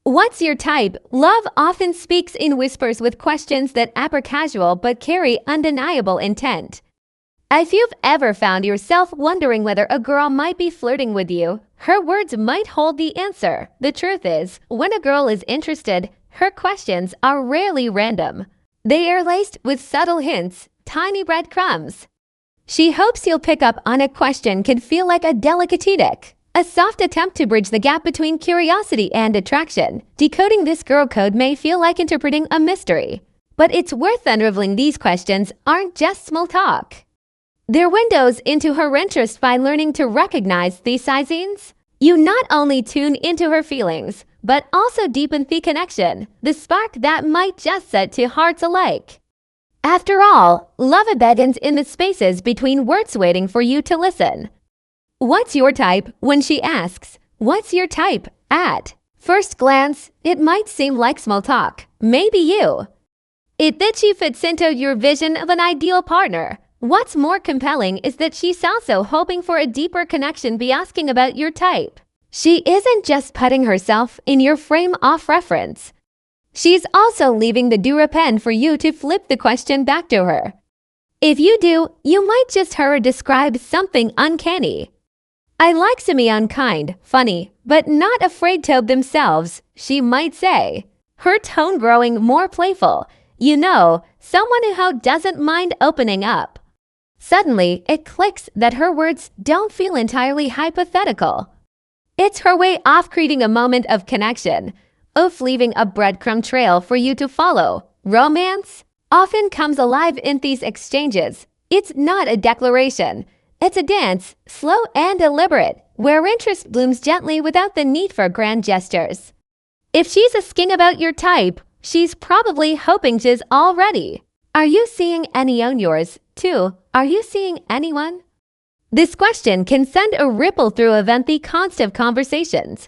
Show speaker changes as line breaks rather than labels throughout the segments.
What's your type? Love often speaks in whispers with questions that appear casual but carry undeniable intent. If you've ever found yourself wondering whether a girl might be flirting with you, her words might hold the answer. The truth is, when a girl is interested, her questions are rarely random. They are laced with subtle hints, tiny breadcrumbs. She hopes you'll pick up on a question can feel like a delicatedic, a soft attempt to bridge the gap between curiosity and attraction. Decoding this girl code may feel like interpreting a mystery, but it's worth unraveling. These questions aren't just small talk. They're windows into her interest. By learning to recognize these signs, you not only tune into her feelings, but also deepen the connection, the spark that might just set two hearts alike. After all, love begins in the spaces between words, waiting for you to listen. What's your type? When she asks, "What's your type?" at first glance, it might seem like small talk. Maybe you. That she fits into your vision of an ideal partner. What's more compelling is that she's also hoping for a deeper connection. Be asking about your type. She isn't just putting herself in your frame of reference. She's also leaving the door open for you to flip the question back to her. If you do, you might just hear her describe something uncanny. "I like to be unkind, funny, but not afraid to themselves," she might say, her tone growing more playful. Someone who doesn't mind opening up. Suddenly, it clicks that her words don't feel entirely hypothetical. It's her way of creating a moment of connection, of leaving a breadcrumb trail for you to follow. Romance often comes alive in these exchanges. It's not a declaration. It's a dance, slow and deliberate, where interest blooms gently without the need for grand gestures. If she's asking about your type, she's probably hoping she's already. Are you seeing any on yours, too? Are you seeing anyone? This question can send a ripple through the constant conversations.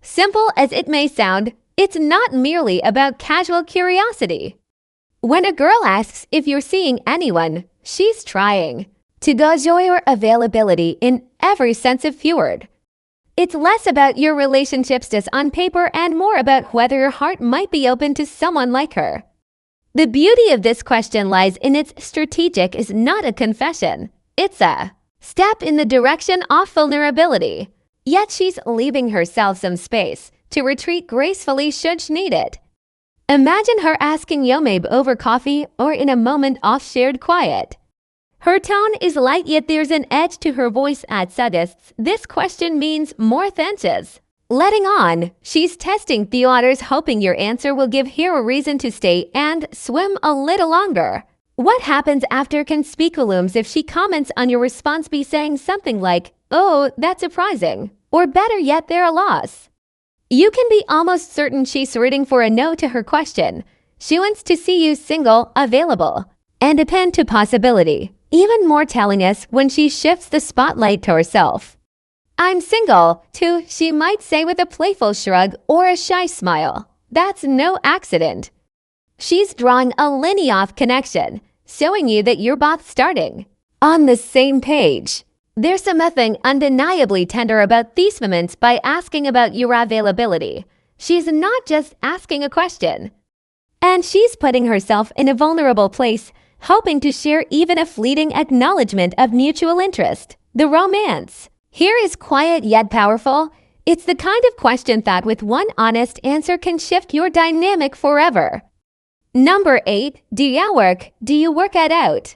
Simple as it may sound, it's not merely about casual curiosity. When a girl asks if you're seeing anyone, she's trying to gauge your availability in every sense of the word. It's less about your relationships just on paper and more about whether your heart might be open to someone like her. The beauty of this question lies in its strategic is not a confession. It's a step in the direction of vulnerability. Yet she's leaving herself some space to retreat gracefully should she need it. Imagine her asking you maybe over coffee or in a moment of shared quiet. Her tone is light, yet there's an edge to her voice that suggests this question means more than just letting on. She's testing the waters, hoping your answer will give her a reason to stay and swim a little longer. What happens after can speak volumes. If she comments on your response, be saying something like, "Oh, that's surprising," or better yet, they're a loss. You can be almost certain she's rooting for a no to her question. She wants to see you single, available, and open to possibility. Even more telling is when she shifts the spotlight to herself. "I'm single, too," she might say with a playful shrug or a shy smile. That's no accident. She's drawing a line of connection, showing you that you're both starting on the same page. There's something undeniably tender about these moments. By asking about your availability, she's not just asking a question, and she's putting herself in a vulnerable place, hoping to share even a fleeting acknowledgement of mutual interest. The romance here is quiet yet powerful. It's the kind of question that with one honest answer can shift your dynamic forever. Number 8. Do you work? Do you work it out?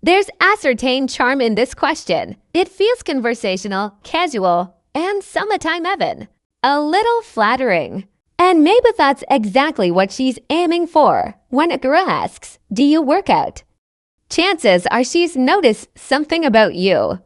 There's ascertained charm in this question. It feels conversational, casual, and sometimes even a little flattering. And maybe that's exactly what she's aiming for. When a girl asks, "Do you work out?" chances are she's noticed something about you.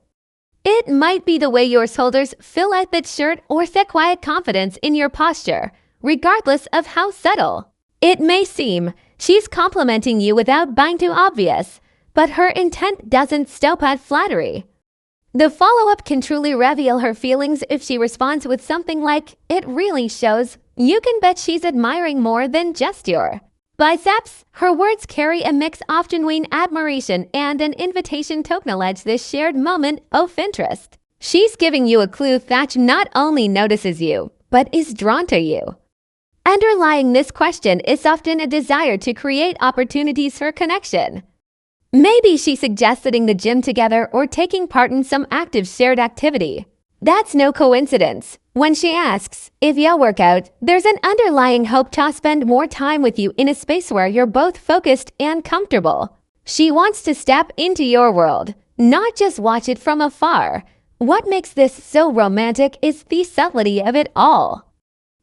It might be the way your shoulders fill out that shirt or the quiet confidence in your posture, regardless of how subtle it may seem. She's complimenting you without being too obvious, but her intent doesn't stop at flattery. The follow-up can truly reveal her feelings. If she responds with something like, "It really shows," you can bet she's admiring more than just your biceps. Her words carry a mix of genuine admiration and an invitation to acknowledge this shared moment of interest. She's giving you a clue that not only notices you, but is drawn to you. Underlying this question is often a desire to create opportunities for connection. Maybe she suggests hitting the gym together or taking part in some active shared activity. That's no coincidence. When she asks if you'll work out, there's an underlying hope to spend more time with you in a space where you're both focused and comfortable. She wants to step into your world, not just watch it from afar. What makes this so romantic is the subtlety of it all.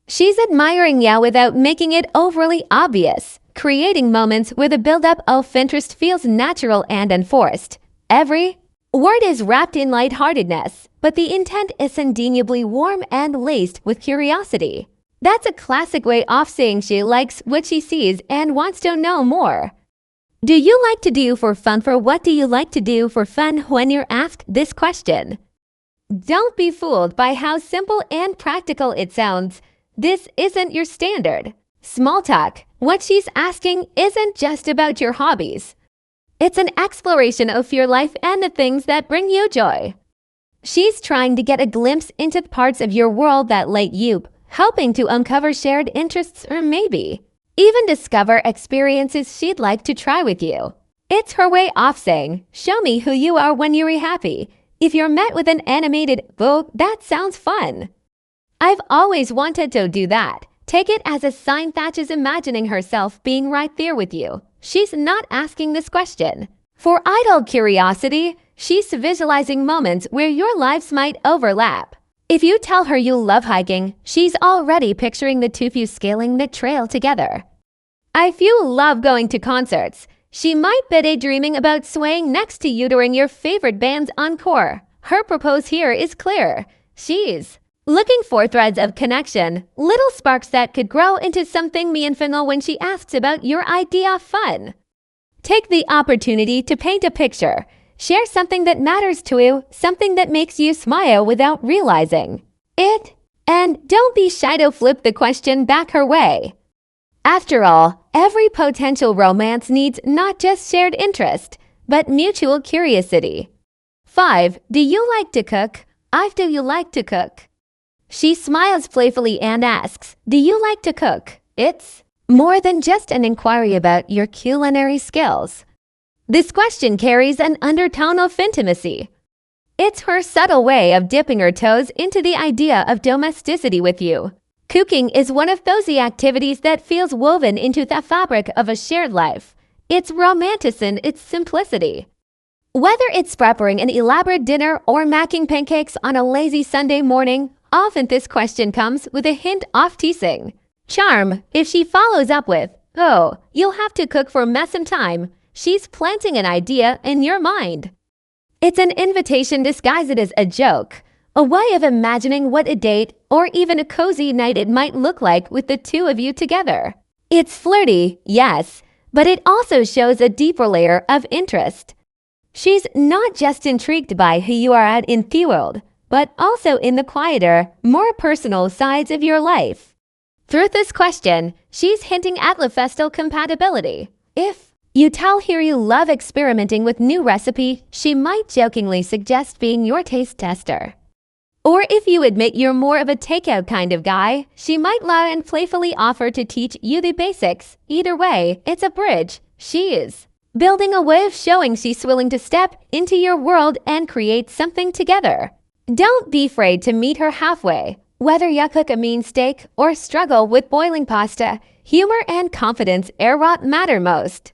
She's admiring you without making it overly obvious, creating moments where the build-up of interest feels natural and unforced. Every word is wrapped in lightheartedness, but the intent is undeniably warm and laced with curiosity. That's a classic way of saying she likes what she sees and wants to know more. Do you like to do for fun? For what do you like to do for fun when you're asked this question? Don't be fooled by how simple and practical it sounds. This isn't your standard small talk. What she's asking isn't just about your hobbies. It's an exploration of your life and the things that bring you joy. She's trying to get a glimpse into the parts of your world that light you, helping to uncover shared interests or maybe even discover experiences she'd like to try with you. It's her way of saying, show me who you are when you're happy. If you're met with an animated, "Oh, that sounds fun. I've always wanted to do that." Take it as a sign that she's imagining herself being right there with you. She's not asking this question for idle curiosity. She's visualizing moments where your lives might overlap. If you tell her you love hiking, she's already picturing the two of you scaling the trail together. If you love going to concerts, she might be daydreaming about swaying next to you during your favorite band's encore. Her propose here is clear. She's looking for threads of connection, little sparks that could grow into something meaningful when she asks about your idea of fun. Take the opportunity to paint a picture. Share something that matters to you, something that makes you smile without realizing it. And don't be shy to flip the question back her way. After all, every potential romance needs not just shared interest, but mutual curiosity. 5. Do you like to cook? Do you like to cook? She smiles playfully and asks, do you like to cook? It's more than just an inquiry about your culinary skills. This question carries an undertone of intimacy. It's her subtle way of dipping her toes into the idea of domesticity with you. Cooking is one of those activities that feels woven into the fabric of a shared life. It's romantic in its simplicity. Whether it's preparing an elaborate dinner or making pancakes on a lazy Sunday morning, often this question comes with a hint of teasing charm. If she follows up with, "Oh, you'll have to cook for me some time," she's planting an idea in your mind. It's an invitation disguised as a joke, a way of imagining what a date or even a cozy night it might look like with the two of you together. It's flirty, yes, but it also shows a deeper layer of interest. She's not just intrigued by who you are at in the world, but also in the quieter, more personal sides of your life. Through this question, she's hinting at lifestyle compatibility. If you tell her you love experimenting with new recipe, she might jokingly suggest being your taste tester. Or if you admit you're more of a takeout kind of guy, she might lie and playfully offer to teach you the basics. Either way, it's a bridge. She is building a way of showing she's willing to step into your world and create something together. Don't be afraid to meet her halfway. Whether you cook a mean steak or struggle with boiling pasta, humor and confidence are what matter most.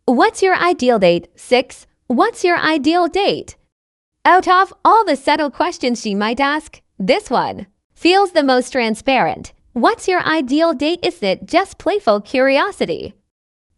What's your ideal date? 6. What's your ideal date? Out of all the subtle questions she might ask, this one feels the most transparent. What's your ideal date? Isn't just playful curiosity.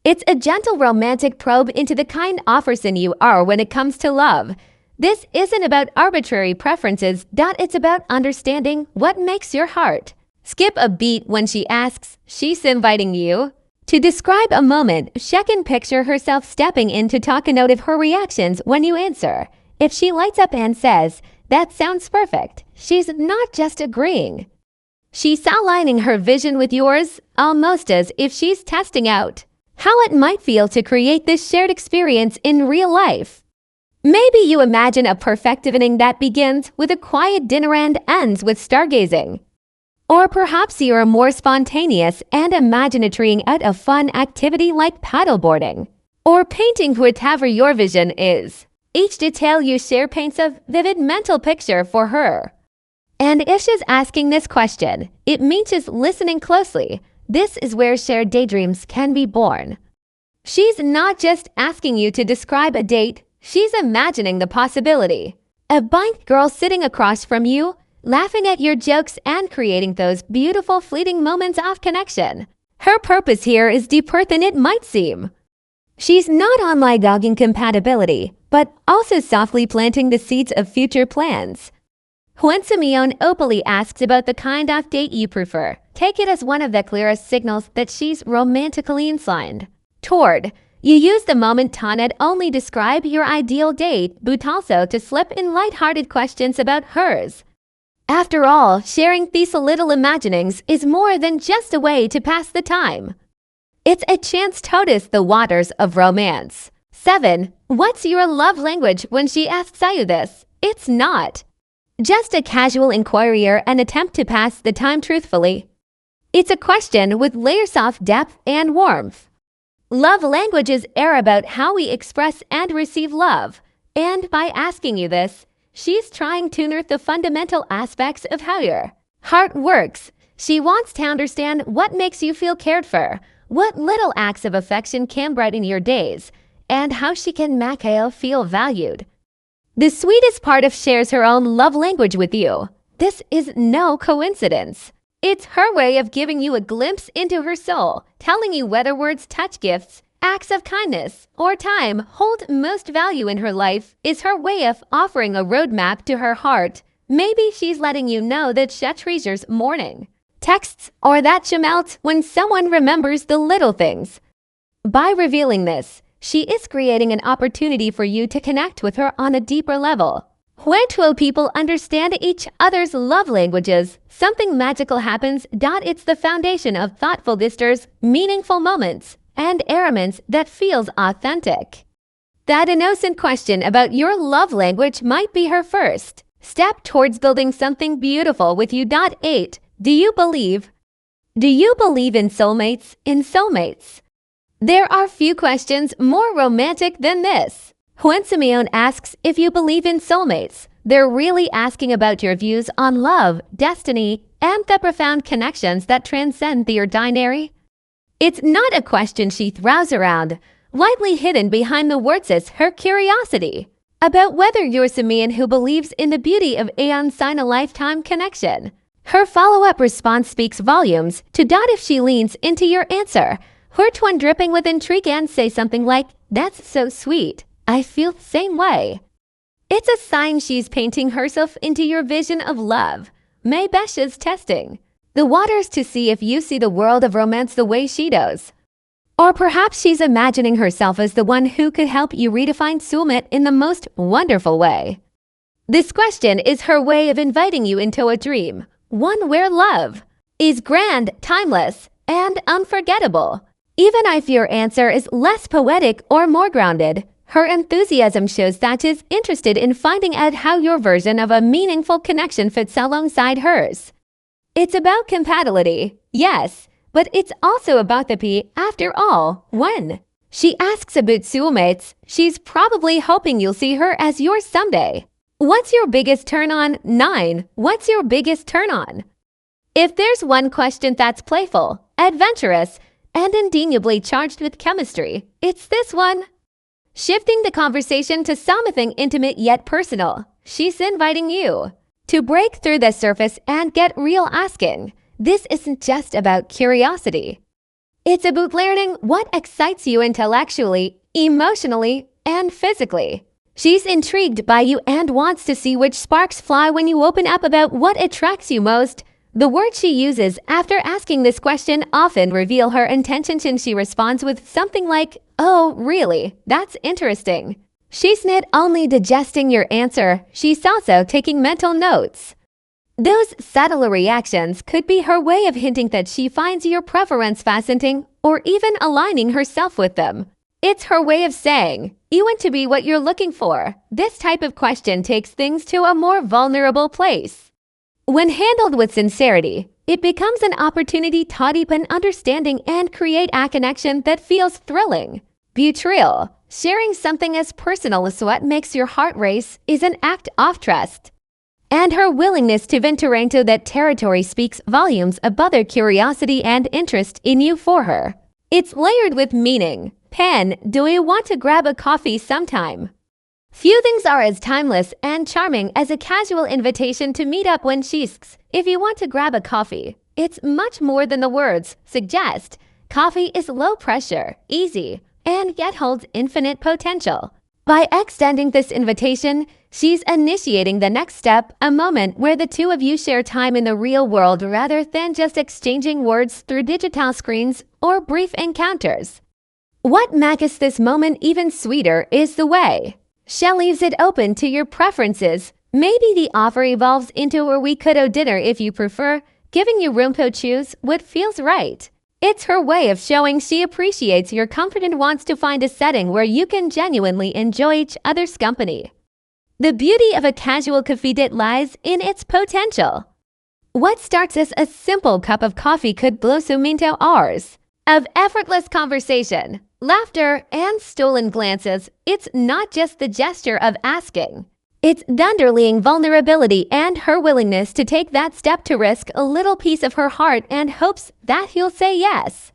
It's a gentle romantic probe into the kind of person you are when it comes to love. This isn't about arbitrary preferences, it's about understanding what makes your heart skip a beat when she asks. She's inviting you to describe a moment. She can picture herself stepping in to talk a note of her reactions when you answer. If she lights up and says, "That sounds perfect," she's not just agreeing. She's aligning her vision with yours, almost as if she's testing out how it might feel to create this shared experience in real life. Maybe you imagine a perfect evening that begins with a quiet dinner and ends with stargazing. Or perhaps you're more spontaneous and imaginating out a fun activity like paddleboarding or painting, whatever your vision is. Each detail you share paints a vivid mental picture for her. And if she's asking this question, it means she's listening closely. This is where shared daydreams can be born. She's not just asking you to describe a date, she's imagining the possibility. A bike girl sitting across from you, laughing at your jokes and creating those beautiful fleeting moments of connection. Her purpose here is deeper than it might seem. She's not only dogging compatibility, but also softly planting the seeds of future plans. When Simeon openly asks about the kind of date you prefer, take it as one of the clearest signals that she's romantically inclined toward. You use the moment to not only describe your ideal date, but also to slip in light-hearted questions about hers. After all, sharing these little imaginings is more than just a way to pass the time. It's a chance to notice the waters of romance. 7. What's your love language when she asks you this? It's not just a casual inquiry or an attempt to pass the time truthfully. It's a question with layers of depth and warmth. Love languages are about how we express and receive love, and by asking you this, she's trying to unearth the fundamental aspects of how your heart works. She wants to understand what makes you feel cared for, what little acts of affection can brighten your days, and how she can make you feel valued. The sweetest part of shares her own love language with you. This is no coincidence. It's her way of giving you a glimpse into her soul, telling you whether words, touch, gifts, acts of kindness, or time hold most value in her life. Is her way of offering a roadmap to her heart. Maybe she's letting you know that she treasures morning texts or that she melts when someone remembers the little things. By revealing this, she is creating an opportunity for you to connect with her on a deeper level. When two people understand each other's love languages, something magical happens. It's the foundation of thoughtful gestures, meaningful moments, and elements that feels authentic. That innocent question about your love language might be her first step towards building something beautiful with you. 8. Do you believe in soulmates? There are few questions more romantic than this. When Simeon asks if you believe in soulmates, they're really asking about your views on love, destiny, and the profound connections that transcend the ordinary. It's not a question she throws around, lightly hidden behind the words is her curiosity about whether you're Simeon who believes in the beauty of a lifetime connection. Her follow-up response speaks volumes to if she leans into your answer, her tone dripping with intrigue and say something like, "That's so sweet. I feel the same way." It's a sign she's painting herself into your vision of love. Maybe she's testing the waters to see if you see the world of romance the way she does. Or perhaps she's imagining herself as the one who could help you redefine soulmate in the most wonderful way. This question is her way of inviting you into a dream, one where love is grand, timeless, and unforgettable. Even if your answer is less poetic or more grounded, her enthusiasm shows that she's interested in finding out how your version of a meaningful connection fits alongside hers. It's about compatibility, yes, but it's also about the P. After all, when she asks about soulmates, she's probably hoping you'll see her as yours someday. What's your biggest turn on? 9. What's your biggest turn on? If there's one question that's playful, adventurous, and indefinably charged with chemistry, it's this one. Shifting the conversation to something intimate yet personal, she's inviting you to break through the surface and get real asking. This isn't just about curiosity. It's about learning what excites you intellectually, emotionally, and physically. She's intrigued by you and wants to see which sparks fly when you open up about what attracts you most. The words she uses after asking this question often reveal her intentions, and she responds with something like, "Oh, really? That's interesting." She's not only digesting your answer, she's also taking mental notes. Those subtle reactions could be her way of hinting that she finds your preference fascinating or even aligning herself with them. It's her way of saying, "You want to be what you're looking for." This type of question takes things to a more vulnerable place. When handled with sincerity, it becomes an opportunity to deepen understanding and create a connection that feels thrilling. Betrayal. Sharing something as personal as what makes your heart race is an act of trust. And her willingness to venture into that territory speaks volumes about their curiosity and interest in you for her. It's layered with meaning. Pen, do you want to grab a coffee sometime? Few things are as timeless and charming as a casual invitation to meet up when she asks if you want to grab a coffee. It's much more than the words suggest. Coffee is low pressure, easy, and yet holds infinite potential. By extending this invitation, she's initiating the next step, a moment where the two of you share time in the real world rather than just exchanging words through digital screens or brief encounters. What makes this moment even sweeter is the way she leaves it open to your preferences. Maybe the offer evolves into a we could have dinner if you prefer, giving you room to choose what feels right. It's her way of showing she appreciates your comfort and wants to find a setting where you can genuinely enjoy each other's company. The beauty of a casual coffee date lies in its potential. What starts as a simple cup of coffee could blossom into hours of effortless conversation, laughter, and stolen glances. It's not just the gesture of asking. It's the underlying vulnerability and her willingness to take that step to risk a little piece of her heart and hopes that he'll say yes.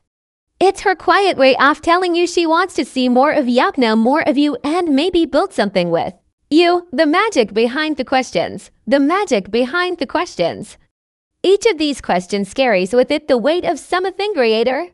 It's her quiet way of telling you she wants to see more of you, know more of you, and maybe build something with you. The magic behind the questions. The magic behind the questions. Each of these questions carries with it the weight of something greater.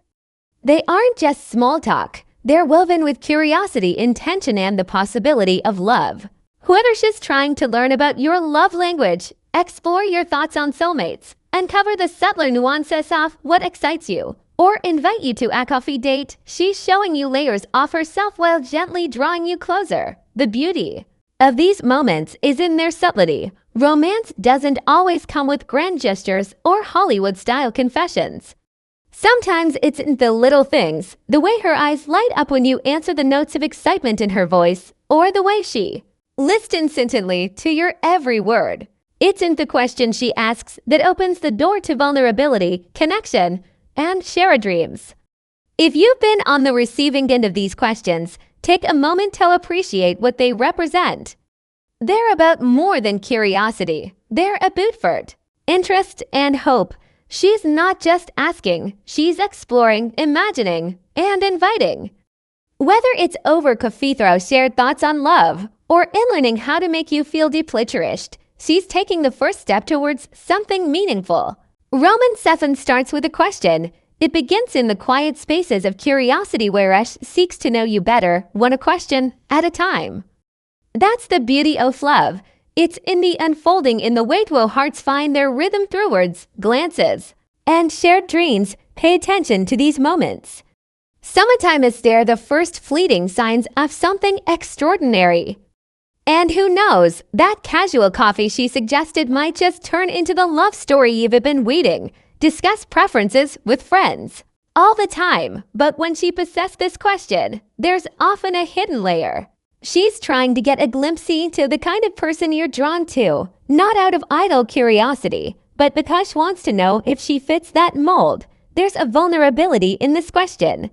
They aren't just small talk. They're woven with curiosity, intention, and the possibility of love. Whether she's trying to learn about your love language, explore your thoughts on soulmates, uncover the subtler nuances of what excites you, or invite you to a coffee date, she's showing you layers of herself while gently drawing you closer. The beauty of these moments is in their subtlety. Romance doesn't always come with grand gestures or Hollywood-style confessions. Sometimes it's in the little things, the way her eyes light up when you answer, the notes of excitement in her voice, or the way she listens intently to your every word. It's in the question she asks that opens the door to vulnerability, connection, and shared dreams. If you've been on the receiving end of these questions, take a moment to appreciate what they represent. They're about more than curiosity. They're about flirt, interest, and hope. She's not just asking, she's exploring, imagining, and inviting. Whether it's over coffee through shared thoughts on love, or in learning how to make you feel deeply cherished, she's taking the first step towards something meaningful. Romance 7 starts with a question. It begins in the quiet spaces of curiosity where Ash seeks to know you better, one question at a time. That's the beauty of love. It's in the unfolding, in the way two hearts find their rhythm through words, glances, and shared dreams. Pay attention to these moments. Sometimes they're the first fleeting signs of something extraordinary. And who knows, that casual coffee she suggested might just turn into the love story you've been waiting. Discuss preferences with friends all the time, but when she possesses this question, there's often a hidden layer. She's trying to get a glimpse into the kind of person you're drawn to, not out of idle curiosity, but because she wants to know if she fits that mold. There's a vulnerability in this question.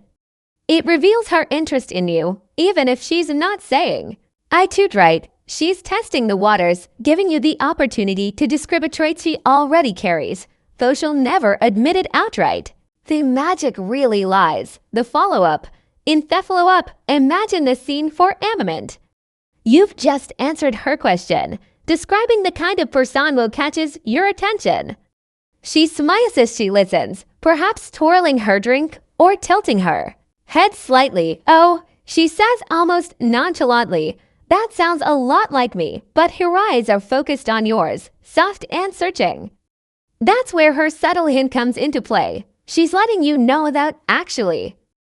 It reveals her interest in you, even if she's not saying, I too right. She's testing the waters, giving you the opportunity to describe a trait she already carries, though she'll never admit it outright. The magic really lies. The follow-up. In the follow-up, imagine the scene for a moment. You've just answered her question, describing the kind of person who catches your attention. She smiles as she listens, perhaps twirling her drink or tilting her head slightly. Oh, she says almost nonchalantly, that sounds a lot like me, but her eyes are focused on yours, soft and searching. That's where her subtle hint comes into play. She's letting you know that, actually,